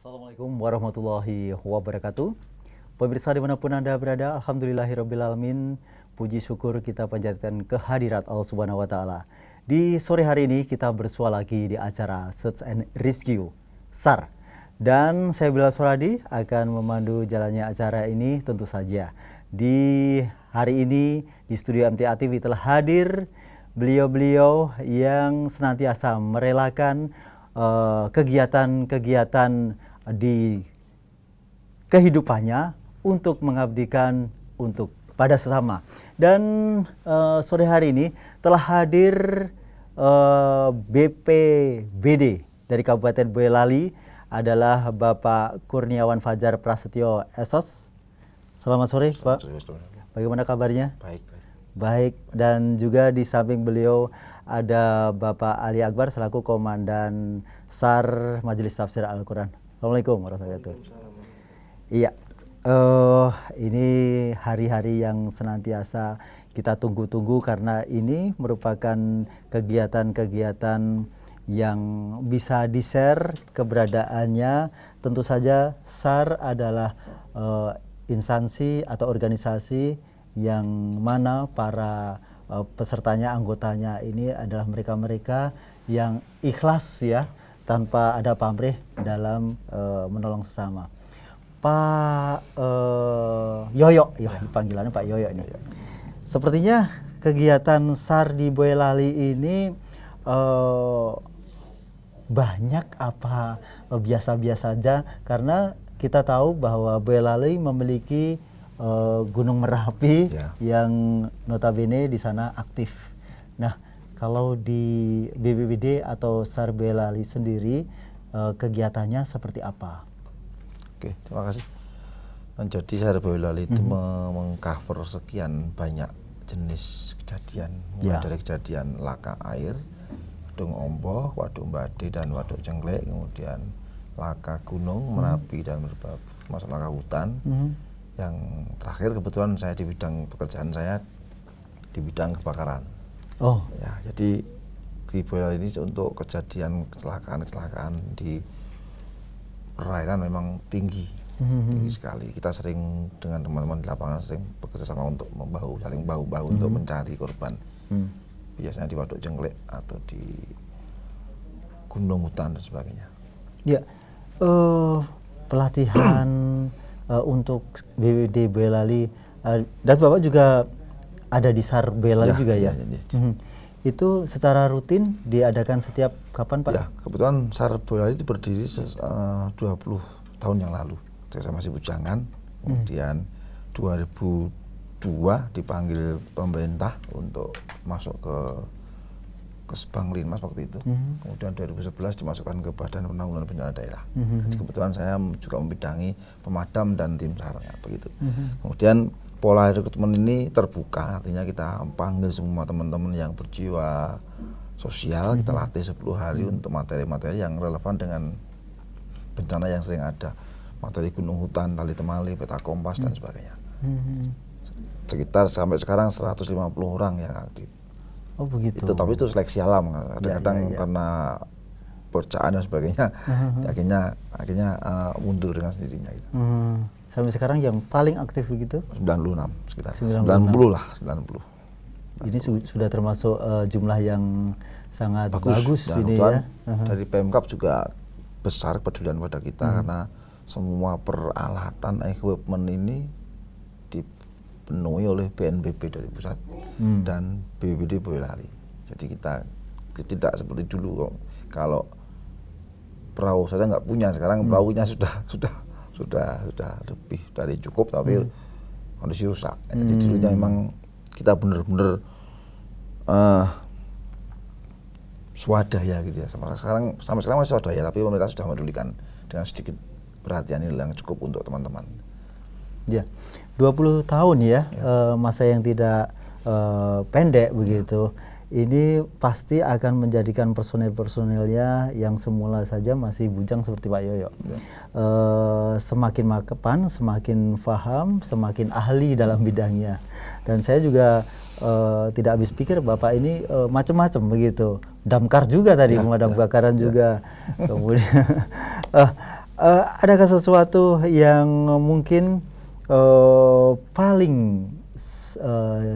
Assalamualaikum warahmatullahi wabarakatuh. Pemirsa dimanapun Anda berada, alhamdulillahirrabbilalamin. Puji syukur kita panjatkan kehadirat Allah Subhanahu wa Ta'ala. Di sore hari ini kita bersua lagi di acara Search and Rescue SAR. Dan saya Bilal Suradi akan memandu jalannya acara ini tentu saja. Di hari ini di studio MTA TV telah hadir beliau-beliau yang senantiasa merelakan kegiatan-kegiatan di kehidupannya untuk mengabdikan untuk pada sesama. Dan sore hari ini telah hadir BPBD dari Kabupaten Boyolali adalah Bapak Kurniawan Fajar Prasetyo SOS. Selamat sore, Pak. Bagaimana kabarnya? Baik. Baik, dan juga di samping beliau ada Bapak Ali Akbar selaku Komandan SAR Majelis Tafsir Al-Quran. Assalamualaikum warahmatullahi wabarakatuh. Iya, ini hari-hari yang senantiasa kita tunggu-tunggu karena ini merupakan kegiatan-kegiatan yang bisa di-share keberadaannya. Tentu saja SAR adalah instansi atau organisasi yang mana para pesertanya, anggotanya ini adalah mereka-mereka yang ikhlas ya, tanpa ada pamrih dalam menolong sesama. Pak Yoyo, ya panggilannya Pak Yoyo ini. Sepertinya kegiatan SAR di Boyolali ini banyak apa biasa-biasa saja, karena kita tahu bahwa Boyolali memiliki Gunung Merapi yang notabene di sana aktif. Nah, kalau di BPBD atau SAR Boyolali sendiri kegiatannya seperti apa? Oke, terima kasih. Jadi SAR Boyolali itu mengcover sekian banyak jenis kejadian, mulai dari kejadian laka air, waduk ombok, waduk Mbade dan waduk Cengklek, kemudian laka gunung Merapi dan masalah laka hutan. Yang terakhir kebetulan saya di bidang pekerjaan saya di bidang kebakaran. Oh, ya, jadi di Boyolali ini untuk kejadian kecelakaan di perairan memang tinggi sekali. Kita sering dengan teman-teman di lapangan sering bekerja sama untuk saling bahu-bahu untuk mencari korban. Biasanya di waduk Cengklek atau di gunung hutan dan sebagainya. Ya, pelatihan untuk BPBD Boyolali dan Bapak juga ada di SAR Boyolali juga ya? Itu secara rutin diadakan setiap kapan, Pak? Ya, kebetulan SAR Boyolali itu berdiri 20 tahun yang lalu. Saya masih bujangan, kemudian 2002 dipanggil pemerintah untuk masuk ke Kesbang Linmas waktu itu. Kemudian 2011 dimasukkan ke Badan Penanggulangan Bencana Daerah. Jadi kebetulan saya juga membidangi pemadam dan tim SAR-nya begitu. Kemudian pola rekrutmen ini terbuka, artinya kita panggil semua teman-teman yang berjiwa sosial, kita latih 10 hari untuk materi-materi yang relevan dengan bencana yang sering ada. Materi gunung hutan, tali temali, peta kompas dan sebagainya. Sekitar sampai sekarang 150 orang yang aktif. Oh begitu. Tapi itu seleksi alam, kadang-kadang karena percayaan dan sebagainya, akhirnya mundur dengan sendirinya. Gitu. Sampai sekarang yang paling aktif begitu? 96 sekitar. 90 lah, 90. Ini sudah termasuk jumlah yang sangat bagus ini ya. Dari Pemkab juga besar kepedulian pada kita karena semua peralatan equipment ini dipenuhi oleh BNPB dari pusat dan BPBD Boyolali. Jadi kita tidak seperti dulu kok. Kalau perahu saja nggak punya, sekarang perahunya sudah lebih dari cukup, tapi kondisi rusak. Jadi dulunya memang kita benar-benar swadaya gitu ya. Sampai sekarang masih swadaya, tapi pemerintah sudah memedulikan dengan sedikit perhatian yang cukup untuk teman-teman. Ya, 20 tahun ya, masa yang tidak pendek begitu. Ini pasti akan menjadikan personil-personilnya yang semula saja masih bujang seperti Pak Yoyo. Semakin mapan, semakin paham, semakin ahli dalam bidangnya. Dan saya juga tidak habis pikir Bapak ini macam-macam begitu. Damkar juga tadi, pemadam kebakaran juga. Kemudian Adakah sesuatu yang mungkin paling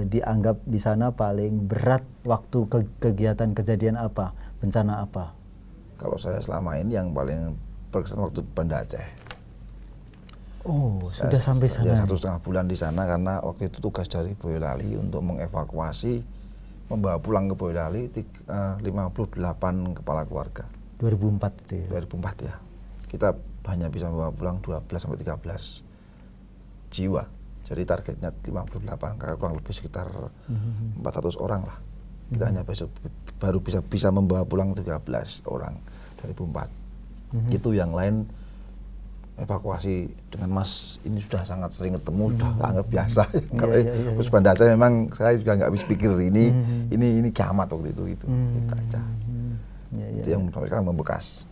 dianggap di sana paling berat waktu kegiatan kejadian apa, bencana apa? Kalau saya selama ini yang paling berkesan waktu Banda Aceh. Oh, sudah sampai sana. Ya, 1,5 bulan di sana karena waktu itu tugas dari Boyolali untuk mengevakuasi, membawa pulang ke Boyolali 58 kepala keluarga. 2004 itu ya? 2004 ya. Kita hanya bisa membawa pulang 12 sampai 13 jiwa. Jadi targetnya 58, karena kurang lebih sekitar 400 orang lah. Kita hanya baru bisa membawa pulang 13 orang 2004. Itu yang lain evakuasi dengan Mas ini sudah sangat sering ketemu, sudah anggap biasa. Kalau terus Banda Aceh memang saya juga nggak habis pikir ini kiamat waktu itu gitu aja. Itu yang sekarang membekas.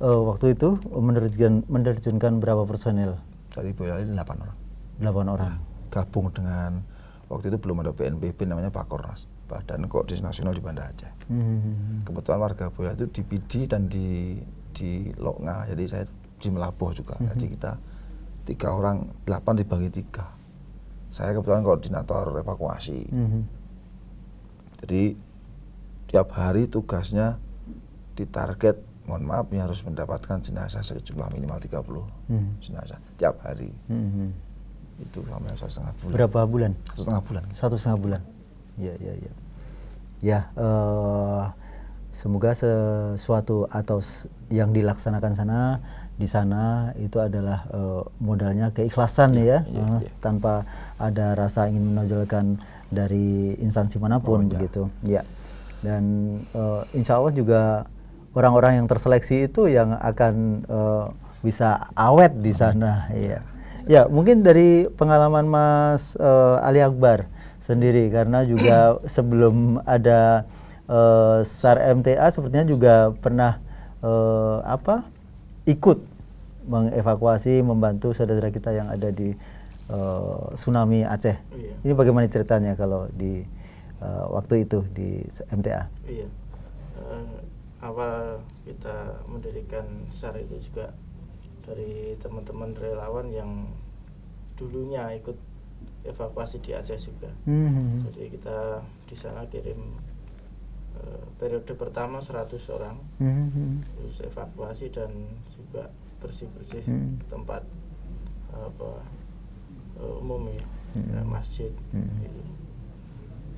Waktu itu menerjunkan berapa personel? Dari Boyolali 8 orang. 8 orang. Gabung dengan waktu itu belum ada BNPB, namanya Pakornas, Badan Koordinasi Nasional di Banda Aceh. Kebetulan warga Boyolali itu di Pidi dan di Loknga, jadi saya di Melabuh juga. Jadi kita 3 orang, 8 dibagi 3. Saya kebetulan koordinator evakuasi. Jadi tiap hari tugasnya ditarget, mohon maaf, ini harus mendapatkan jenazah sejumlah minimal 30 jenazah tiap hari. Itu selama 1,5 bulan. Berapa bulan? 1,5 bulan. 1,5 bulan. Ya. Ya, semoga sesuatu atau yang dilaksanakan di sana itu adalah modalnya keikhlasan ya. Tanpa ada rasa ingin menonjolkan dari instansi manapun begitu. Ya. Dan insya Allah juga orang-orang yang terseleksi itu yang akan bisa awet di sana. Ya, mungkin dari pengalaman Mas Ali Akbar sendiri, karena juga sebelum ada SAR MTA sepertinya juga pernah ikut mengevakuasi, membantu saudara kita yang ada di tsunami Aceh. Ini bagaimana ceritanya kalau di waktu itu di MTA? Iya, awal kita mendirikan SAR itu juga dari teman-teman relawan yang dulunya ikut evakuasi di Aceh juga. Jadi kita di sana kirim periode pertama 100 orang, terus evakuasi dan juga bersih-bersih tempat umum ya, masjid. Gitu.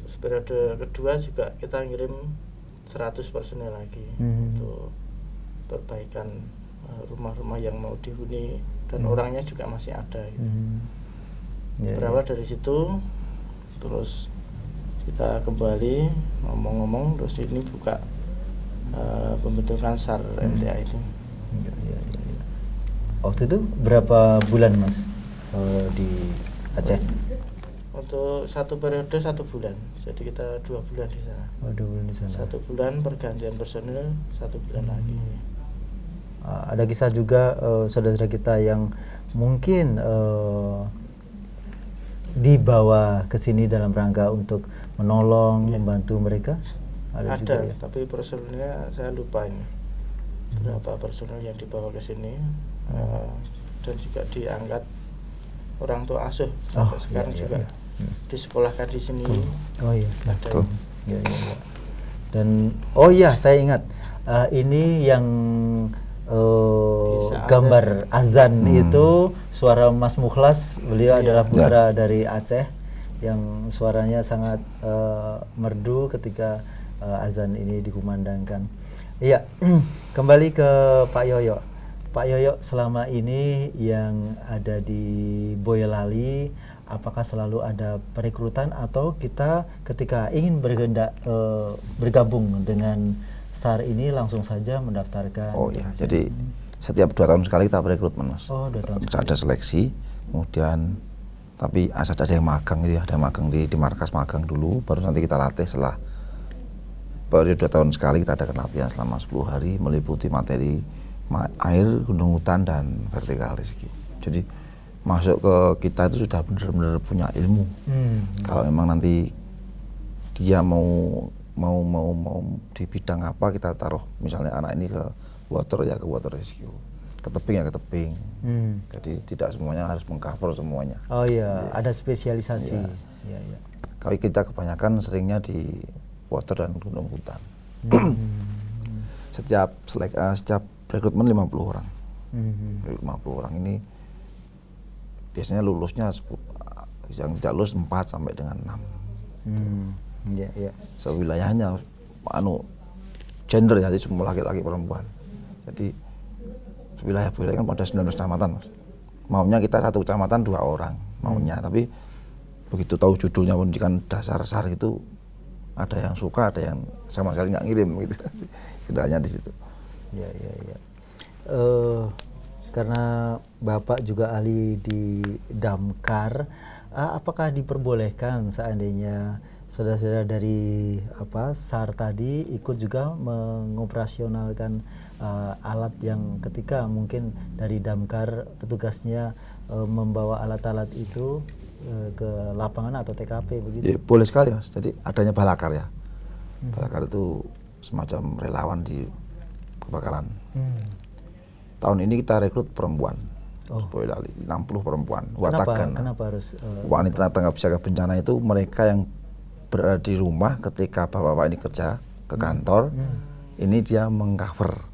Terus periode kedua juga kita ngirim 100 personel lagi untuk perbaikan rumah-rumah yang mau dihuni dan orangnya juga masih ada. Gitu. Berawal dari situ, terus kita kembali ngomong-ngomong, terus ini buka pembentukan SAR MTA itu. Waktu itu berapa bulan Mas di Aceh? Untuk satu periode 1 bulan, jadi kita 2 bulan di sana. 2 bulan di sana. 1 bulan pergantian personil, 1 bulan lagi. Ada kisah juga saudara kita yang mungkin dibawa ke sini dalam rangka untuk menolong, membantu mereka? Ada juga, ya? Tapi personilnya saya lupa ini. Berapa personil yang dibawa ke sini dan juga diangkat orang tua asuh sampai sekarang juga disekolahkan di sini. Ada. Dan saya ingat ini yang gambar azan itu suara Mas Mukhlas, beliau adalah putra dari Aceh yang suaranya sangat merdu ketika azan ini dikumandangkan. Iya, kembali ke Pak Yoyo. Pak Yoyo, selama ini yang ada di Boyolali, apakah selalu ada perekrutan atau kita ketika ingin bergabung dengan SAR ini langsung saja mendaftarkan? Jadi setiap 2 tahun sekali kita rekrutmen, Mas. 2 tahun sekali. Ada seleksi, kemudian tapi asal ada yang magang gitu ya, ada magang di markas magang dulu, baru nanti kita latih setelah baru 2 tahun sekali kita ada latihan selama 10 hari meliputi materi air, gunung, hutan, dan vertikal rescue. Jadi masuk ke kita itu sudah benar-benar punya ilmu. Kalau memang nanti dia mau di bidang apa, kita taruh misalnya anak ini ke water, ya ke water rescue. ke tebing ya ke tebing. Jadi tidak semuanya harus mengcover semuanya. Oh iya, ada spesialisasi. Iya, iya. Kalau kita kebanyakan seringnya di water dan gunung hutan. Setiap rekrutmen 50 orang. 50 orang ini biasanya lulusnya yang tidak lulus 4 sampai dengan 6. Iya, iya. Sewilayahnya gender ya, jadi semua laki-laki perempuan. Jadi wilayah kan pada 19 kecamatan, Mas. Maunya kita satu kecamatan 2 orang maunya, tapi begitu tahu judulnya pendidikan dasar itu ada yang suka, ada yang sama sekali nggak ngirim gitu. Kendalanya di situ. Iya, iya, iya. Karena Bapak juga ahli di damkar, apakah diperbolehkan seandainya saudara-saudara dari SAR tadi ikut juga mengoperasionalkan alat yang ketika mungkin dari damkar petugasnya membawa alat-alat itu ke lapangan atau TKP begitu? Ya, boleh sekali, Mas. Jadi adanya balakar ya. Balakar itu semacam relawan di kebakaran. Tahun ini kita rekrut perempuan. Boyolali 60 perempuan. Kenapa harus wanita tanggap siaga bencana itu mereka yang berada di rumah ketika bapak-bapak ini kerja ke kantor. Ini dia mengcover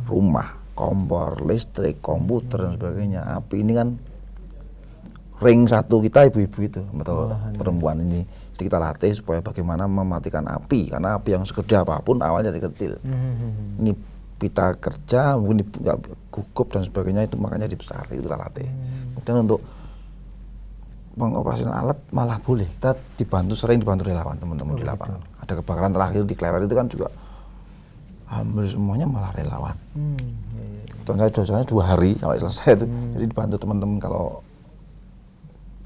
rumah, kompor, listrik, komputer dan sebagainya. Api ini kan ring satu kita ibu-ibu itu atau perempuan ini. Jadi kita latih supaya bagaimana mematikan api, karena api yang segede apapun awalnya dari kecil. Ini kita kerja mungkin nggak gugup dan sebagainya, itu makanya dibesar itu kita latih. Kemudian untuk pengoperasian alat malah boleh, kita sering dibantu relawan teman-teman di lapangan. Ada kebakaran terakhir di Klewer itu kan juga hampir semuanya malah relawan. Saya 2 hari sampai selesai itu, jadi dibantu teman-teman. Kalau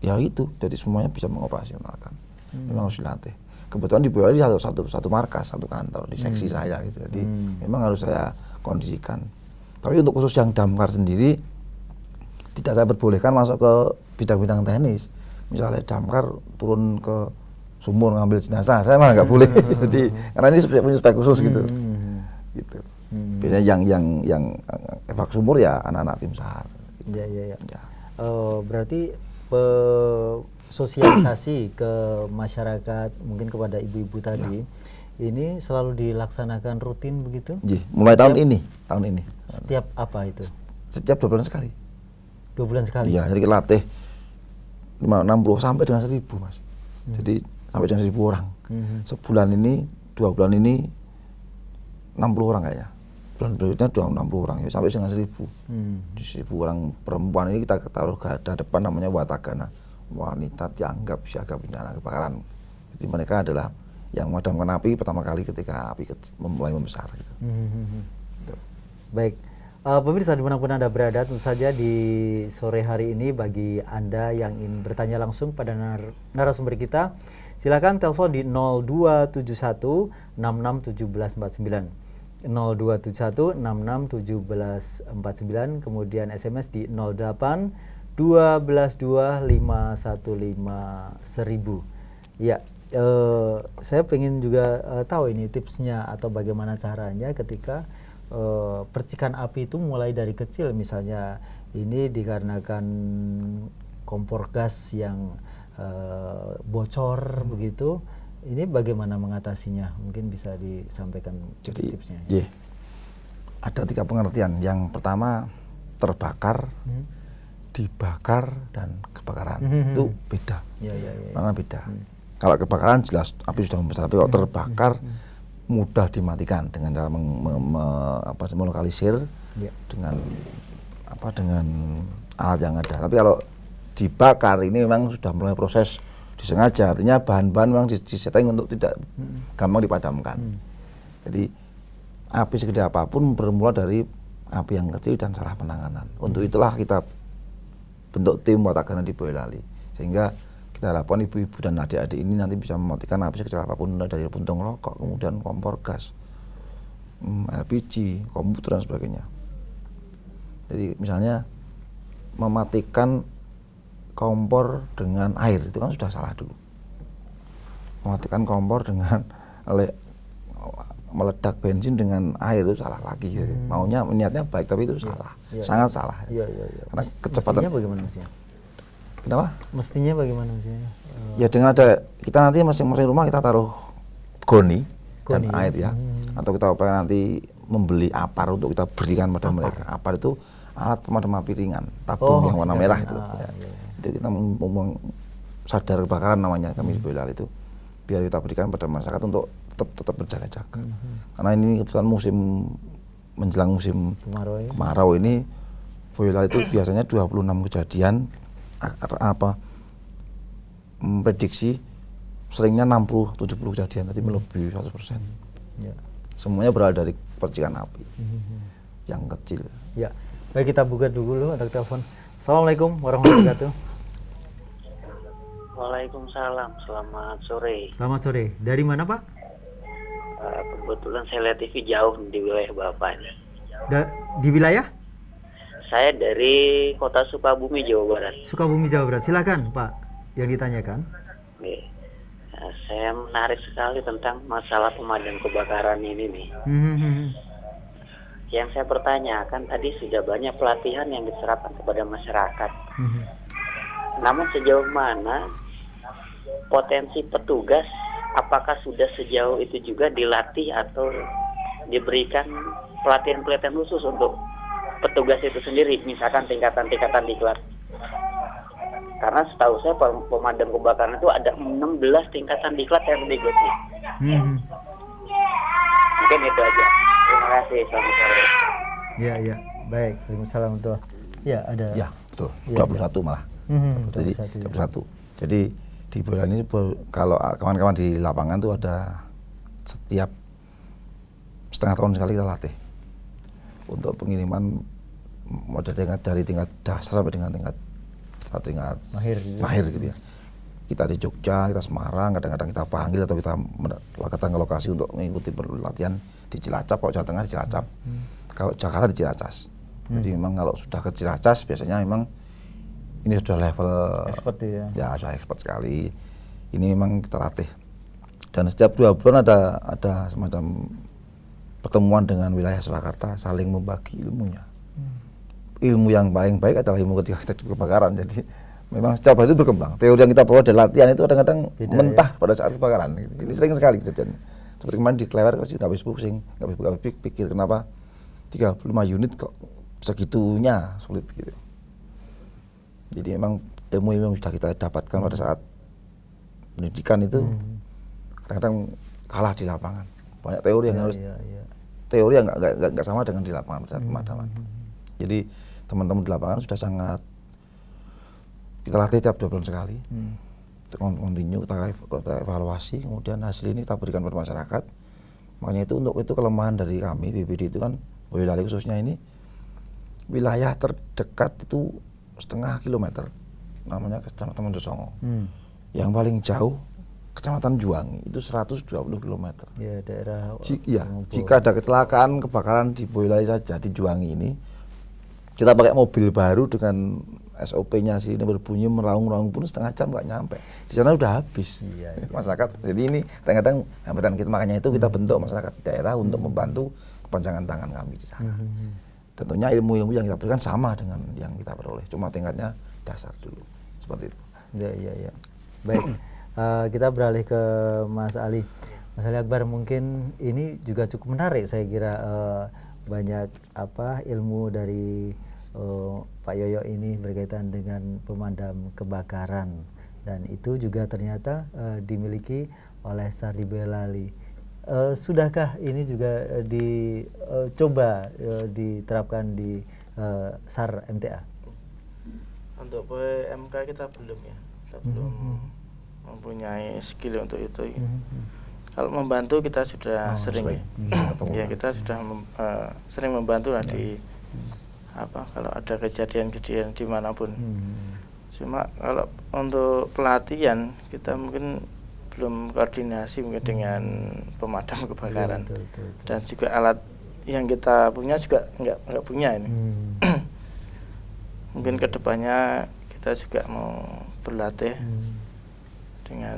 ya itu, jadi semuanya bisa mengoperasionalkan. Memang harus dilatih. Kebetulan di Boyolali satu markas, satu kantor di seksi saya gitu. Jadi memang harus saya kondisikan. Tapi untuk khusus yang damkar sendiri tidak saya perbolehkan masuk ke bidang-bidang teknis. Misalnya damkar turun ke sumur ngambil jenazah, saya malah nggak boleh. Jadi karena ini punya spek khusus gitu. Gitu. Biasanya yang evak sumur ya anak-anak tim SAR. Gitu. Ya. Berarti sosialisasi ke masyarakat, mungkin kepada ibu-ibu tadi, ini selalu dilaksanakan rutin begitu? Mulai tahun ini. Setiap apa itu? Setiap 2 bulan sekali. 2 bulan sekali? Iya, jadi latih 60 sampai dengan 1000, Mas. Jadi sampai dengan 1000 orang. Sebulan ini, 2 bulan ini 60 orang kayaknya. Bulan berikutnya 60 orang ya, sampai dengan 1000. Di 1000 orang perempuan ini kita taruh garda depan namanya Watagana, wanita dianggap siaga bencana kebakaran. Jadi mereka adalah yang memadamkan api pertama kali ketika api mulai membesar. Gitu. Baik, pemirsa dimanapun Anda berada, tentu saja di sore hari ini bagi Anda yang ingin bertanya langsung pada narasumber kita, silakan telepon di 0271 66 1749. 0271 66 1749, kemudian SMS di 08 12 2 515 1000. Ya, saya pengen juga tahu ini tipsnya atau bagaimana caranya ketika percikan api itu mulai dari kecil, misalnya ini dikarenakan kompor gas yang bocor begitu. Ini bagaimana mengatasinya? Mungkin bisa disampaikan tipsnya. Jadi, ada 3 pengertian. Yang pertama terbakar, dibakar, dan kebakaran. Itu beda. Mana beda. Kalau kebakaran jelas api sudah membesar, tapi kalau terbakar mudah dimatikan dengan cara melokalisir dengan alat yang ada. Tapi kalau dibakar ini memang sudah mulai proses disengaja, artinya bahan-bahan memang disetting untuk tidak gampang dipadamkan. Jadi api segede apapun bermula dari api yang kecil dan salah penanganan. Untuk itulah kita bentuk tim Watagana di Boyolali, sehingga kita harapkan ibu-ibu dan adik-adik ini nanti bisa mematikan api sekecil apapun, dari puntung rokok, kemudian kompor gas, LPG, komputer dan sebagainya. Jadi misalnya mematikan kompor dengan air itu kan sudah salah dulu. Mematikan kompor dengan meledak bensin dengan air itu salah lagi. Gitu. Maunya niatnya baik tapi itu salah, sangat salah. Iya. Karena kecepatan. Mestinya bagaimana mestinya? Kenapa? Mestinya bagaimana mestinya? Ya dengan ada kita nanti masing-masing rumah kita taruh goni dan Goni, air ya. Atau kita nanti membeli apar untuk kita berikan pada mereka. Apar itu alat pemadam api ringan, tabung yang warna merah itu. Itu kita membuang sadar kebakaran namanya kami di Boyolali itu. Biar kita berikan pada masyarakat untuk tetap berjaga-jaga. Karena ini kebetulan musim menjelang musim kemarau ini Boyolali itu biasanya 26 kejadian prediksi seringnya 60-70 kejadian, tadi melebihi 100%. Ya. Semuanya berasal dari percikan api yang kecil. Ya, baik kita buka dulu untuk telepon. Assalamualaikum warahmatullahi wabarakatuh. Waalaikumsalam, selamat sore. Selamat sore. Dari mana Pak? Kebetulan saya lihat TV jauh di wilayah Bapak ini. Di wilayah? Saya dari kota Sukabumi, Jawa Barat. Sukabumi, Jawa Barat. Silakan Pak, yang ditanyakan. Oke. Saya menarik sekali tentang masalah pemadam kebakaran ini nih. Yang saya pertanyakan tadi sudah banyak pelatihan yang diterapkan kepada masyarakat. Namun sejauh mana potensi petugas, apakah sudah sejauh itu juga dilatih atau diberikan pelatihan-pelatihan khusus untuk petugas itu sendiri, misalkan tingkatan-tingkatan diklat? Karena setahu saya pemadam kebakaran itu ada 16 tingkatan diklat yang diikuti. Mungkin itu aja. Terima kasih. Selamat sore. Ya. Baik. Waalaikumsalam warahmatullahi wabarakatuh. Ya, ada. Ya, betul. 21 malah. Jadi 21. Jadi di Boyolali ini kalau kawan-kawan di lapangan tuh ada setiap setengah tahun sekali kita latih untuk pengiriman model dari tingkat dasar sampai dengan tingkat mahir gitu ya. Kita di Jogja, kita Semarang, kadang-kadang kita panggil atau kita datang ke lokasi untuk mengikuti pelatihan di Cilacap. Kalau Jawa Tengah di Cilacap, kalau Jakarta di Ciracas. Jadi memang kalau sudah ke Ciracas biasanya memang ini sudah level expert ya. Sudah expert sekali. Ini memang kita latih. Dan setiap 2 bulan ada semacam pertemuan dengan wilayah Surakarta, saling membagi ilmunya. Ilmu yang paling baik adalah ilmu ketika kita kebakaran. Jadi memang setiap hari itu berkembang. Teori yang kita bawa dari latihan itu kadang-kadang mentah pada saat kebakaran. Ini sering sekali kejadian. Seperti kemarin di Klewer nggak habis pusing, nggak habis pikir kenapa 35 unit kok segitunya sulit gitu. Jadi memang ilmu yang sudah kita dapatkan pada saat pendidikan itu kadang-kadang kalah di lapangan. Banyak teori yang harus teori yang nggak sama dengan di lapangan pada saat pemadaman. Jadi teman-teman di lapangan sudah sangat kita latih tiap 2 bulan sekali. Kontinu kita evaluasi, kemudian hasil ini kita berikan pada masyarakat. Makanya itu untuk itu kelemahan dari kami BPD itu kan Boyolali khususnya ini wilayah terdekat itu 0,5 kilometer, namanya Kecamatan Mondosongo. Yang paling jauh Kecamatan Juwangi itu 120 km. Ya, daerah. Jika ada kecelakaan kebakaran di Boyolali saja di Juwangi ini, kita pakai mobil baru dengan SOP-nya sini berbunyi meraung-raung pun setengah jam nggak nyampe. Di sana udah habis. Masyarakat. Jadi ini kadang-kadang hambatan kita, makanya itu kita bentuk masyarakat daerah untuk membantu kepanjangan tangan kami di sana. Tentunya ilmu-ilmu yang kita berikan sama dengan yang kita peroleh, cuma tingkatnya dasar dulu, seperti itu. Ya. Baik, kita beralih ke Mas Ali. Mas Ali Akbar, mungkin ini juga cukup menarik, saya kira banyak ilmu dari Pak Yoyo ini berkaitan dengan pemadam kebakaran, dan itu juga ternyata dimiliki oleh SAR di Boyolali. Sudahkah ini juga dicoba diterapkan di SAR MTA? Untuk PMK kita belum ya, kita belum mempunyai skill untuk itu. Kalau membantu kita sudah sering, ya kita sudah sering membantu lah di kalau ada kejadian-kejadian dimanapun. Cuma kalau untuk pelatihan kita mungkin belum koordinasi mungkin dengan pemadam kebakaran, betul. Dan juga alat yang kita punya juga nggak punya ini. Mungkin kedepannya kita juga mau berlatih dengan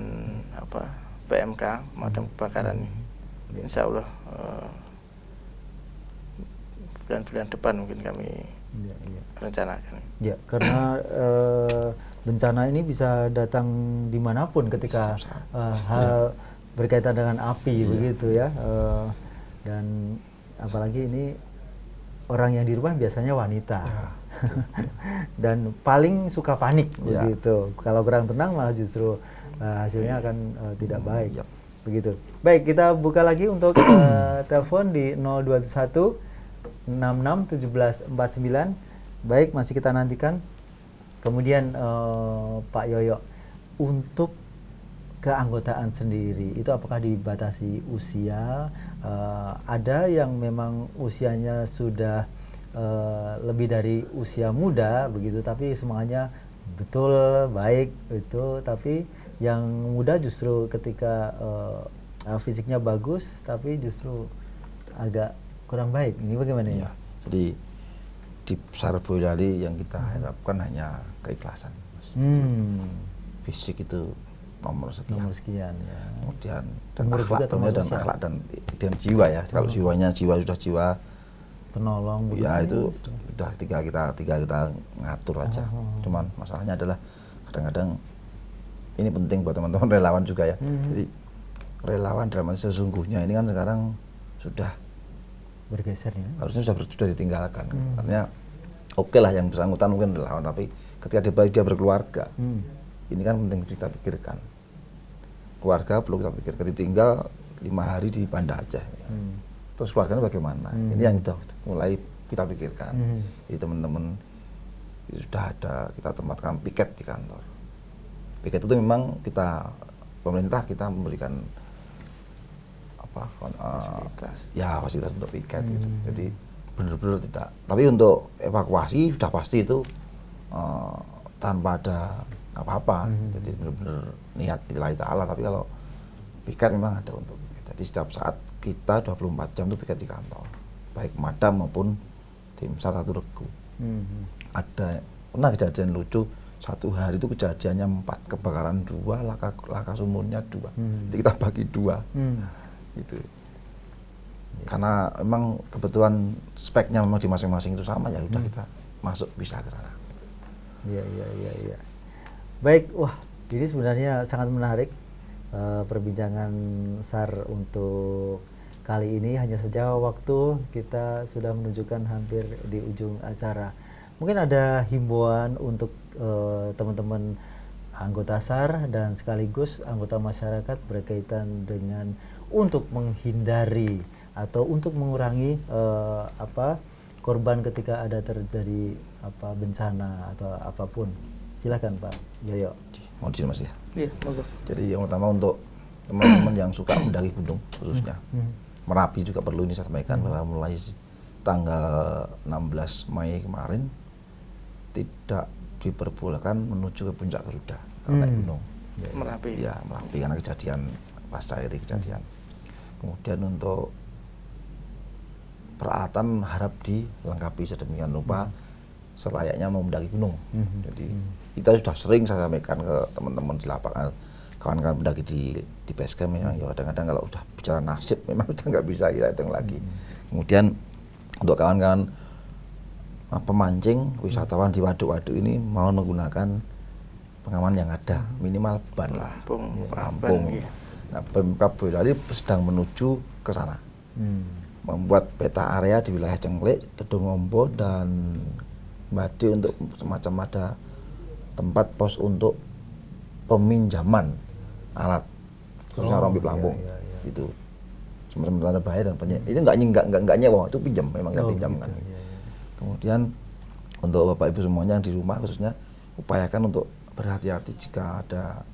PMK pemadam kebakaran ini. insya Allah bulan-bulan depan mungkin kami rencanakan. Ya, karena bencana ini bisa datang dimanapun ketika hal berkaitan dengan api begitu ya. Dan apalagi ini orang yang di rumah biasanya wanita. Dan paling suka panik begitu. Kalau kurang tenang malah justru hasilnya akan tidak baik. Begitu. Baik, kita buka lagi untuk telepon di 0221 66 17 49. Baik, masih kita nantikan. Kemudian Pak Yoyo, untuk keanggotaan sendiri itu apakah dibatasi usia? Ada yang memang usianya sudah lebih dari usia muda begitu, tapi semuanya betul baik itu, tapi yang muda justru ketika fisiknya bagus tapi justru agak kurang baik. Ini bagaimana ya? Jadi di besar Boyolali yang kita harapkan hanya keikhlasan, Mas. Fisik itu nomor sekian ya. Kemudian dan akhlak dan jiwa ya. Kalau jiwa sudah jiwa penolong begitu. Ya itu sudah tinggal kita ngatur aja. Cuman masalahnya adalah kadang-kadang ini penting buat teman-teman relawan juga ya. Jadi relawan dalam arti sesungguhnya ini kan sekarang sudah bergeser ya. Harusnya sudah ditinggalkan. Artinya oke lah yang bersangkutan mungkin relawan, tapi ketika dia berkeluarga, ini kan penting kita pikirkan. Keluarga perlu kita pikirkan. Ditinggal 5 hari di Banda Aceh. Terus keluarganya bagaimana? Ini yang sudah mulai kita pikirkan. Jadi teman-teman sudah ada kita tempatkan piket di kantor. Piket itu memang pemerintah kita memberikan fasilitas untuk piket gitu. Jadi benar-benar tidak. Tapi untuk evakuasi sudah pasti itu tanpa ada apa-apa. Jadi benar-benar niat lillahi ta'ala. Tapi kalau piket memang ada untuk piket. Jadi setiap saat kita 24 jam itu piket di kantor, baik Madam maupun tim SAR 1 Regu. Pernah kejadian lucu, satu hari itu kejadiannya 4, kebakaran 2, laka sumurnya 2. Jadi kita bagi 2. Gitu. Karena memang kebetulan speknya memang di masing-masing itu sama, ya udah kita masuk bisa ke sana. Iya. Baik, wah ini sebenarnya sangat menarik perbincangan SAR untuk kali ini. Hanya saja waktu kita sudah menunjukkan hampir di ujung acara. Mungkin ada himbauan untuk teman-teman anggota SAR dan sekaligus anggota masyarakat berkaitan dengan untuk menghindari atau untuk mengurangi korban ketika ada terjadi bencana atau apapun. Silakan Pak Yoyo. Mau izin Mas ya? Iya, monggo. Jadi yang pertama untuk teman-teman yang suka mendaki gunung khususnya, Merapi juga perlu ini saya sampaikan bahwa mulai tanggal 16 Mei kemarin tidak diperbolehkan menuju ke puncak Garuda kalau naik gunung. Merapi. Ya, Merapi karena kejadian pasca ini kejadian. Kemudian untuk peralatan harap dilengkapi sedemikian rupa selayaknya mau mendaki gunung. Jadi kita sudah sering saya sampaikan ke teman-teman di lapangan, kawan-kawan pendaki di base camp memang ya kadang-kadang kalau udah bicara nasib memang udah nggak bisa kita hitung lagi. Kemudian untuk kawan-kawan pemancing, wisatawan di waduk-waduk ini mau menggunakan pengaman yang ada, minimal ban lah, pelampung. Nah, Pemkab Boyolali sedang menuju ke sana, membuat peta area di wilayah Cengklik, Kedung Ombo dan Madi untuk semacam ada tempat pos untuk peminjaman alat, khususnya rompi pelampung, itu semacam tanda bahaya dan ini nggak nyewa, itu pinjam, memang nggak pinjamkan. Kemudian untuk Bapak Ibu semuanya yang di rumah khususnya upayakan untuk berhati-hati jika ada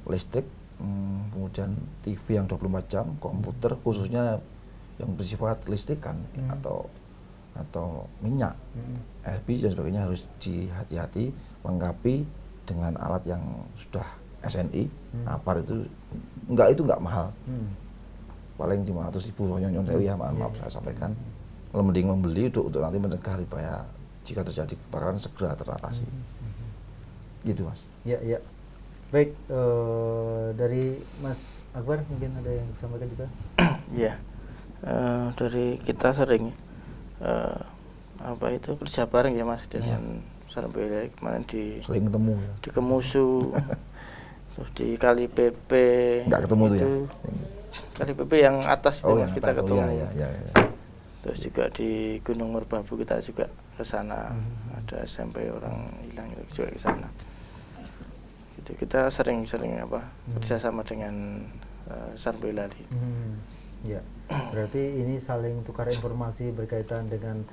listrik, kemudian TV yang 24 jam, komputer khususnya yang bersifat listrikan atau minyak, LPG dan sebagainya harus dihati-hati, lengkapi dengan alat yang sudah SNI, APAR itu nggak mahal, paling 500.000 nyon sewu ya, maaf saya sampaikan. Mending membeli untuk nanti mencegah supaya jika terjadi kebakaran segera teratasi. Gitu Mas. Ya. Baik, dari Mas Akbar mungkin ada yang disampaikan juga. Iya, dari kita sering kerja bareng ya Mas dengan Sarboila kemarin Sering ketemu ya. di Kemusu, terus di Kali PP. Nggak ketemu tuh ya? Kali PP yang atas itu Mas, yang kita atas. ketemu. Iya. Terus juga di Gunung Merbabu kita juga ke sana. Ada SMP orang hilang juga ke sana. Itu kita sering kerjasama dengan Sarboila. Ya, berarti ini saling tukar informasi berkaitan dengan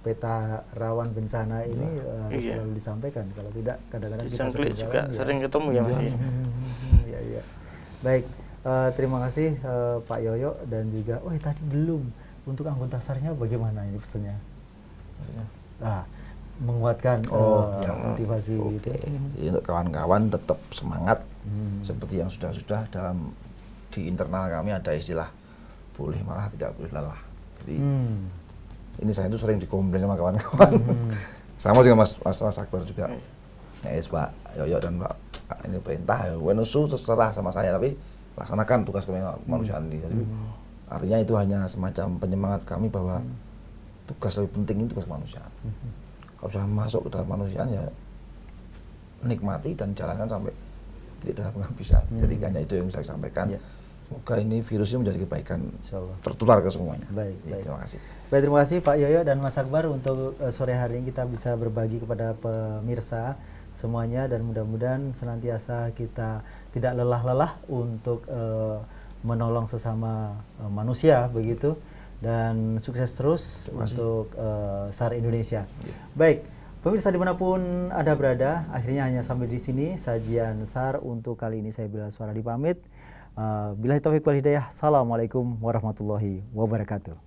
peta rawan bencana ini harus selalu disampaikan. Kalau tidak, kadang-kadang kita ketinggalan juga sering ketemu ya Mas. Iya. Baik, terima kasih Pak Yoyo dan juga, tadi belum untuk anggota SAR-nya bagaimana ini pesannya? Menguatkan motivasi itu. Jadi untuk kawan-kawan tetap semangat seperti yang sudah di internal kami ada istilah boleh marah tidak boleh lelah. Jadi ini saya itu sering dikomplain sama kawan-kawan. Sama juga Mas Akbar juga. Pak Yoyo dan Pak ini perintah wenusu terserah sama saya, tapi laksanakan tugas kemanusiaan ini. Jadi artinya itu hanya semacam penyemangat kami bahwa tugas lebih penting itu tugas kemanusiaan. Kalau sudah masuk ke dalam kemanusiaan ya nikmati dan jalankan sampai titik dalam penghabisan. Jadi hanya itu yang bisa saya sampaikan. Semoga ini virusnya menjadi kebaikan, tertular ke semuanya. Baik. Terima kasih. Baik, terima kasih Pak Yoyo dan Mas Akbar untuk sore hari ini kita bisa berbagi kepada pemirsa semuanya, dan mudah-mudahan senantiasa kita tidak lelah-lelah untuk menolong sesama manusia begitu, dan sukses terus untuk SAR Indonesia. Baik, pemirsa dimanapun Anda berada, akhirnya hanya sampai di sini sajian SAR untuk kali ini. Saya Bilal Suaradi pamit. Billahi taufiq wal hidayah. Assalamualaikum warahmatullahi wabarakatuh.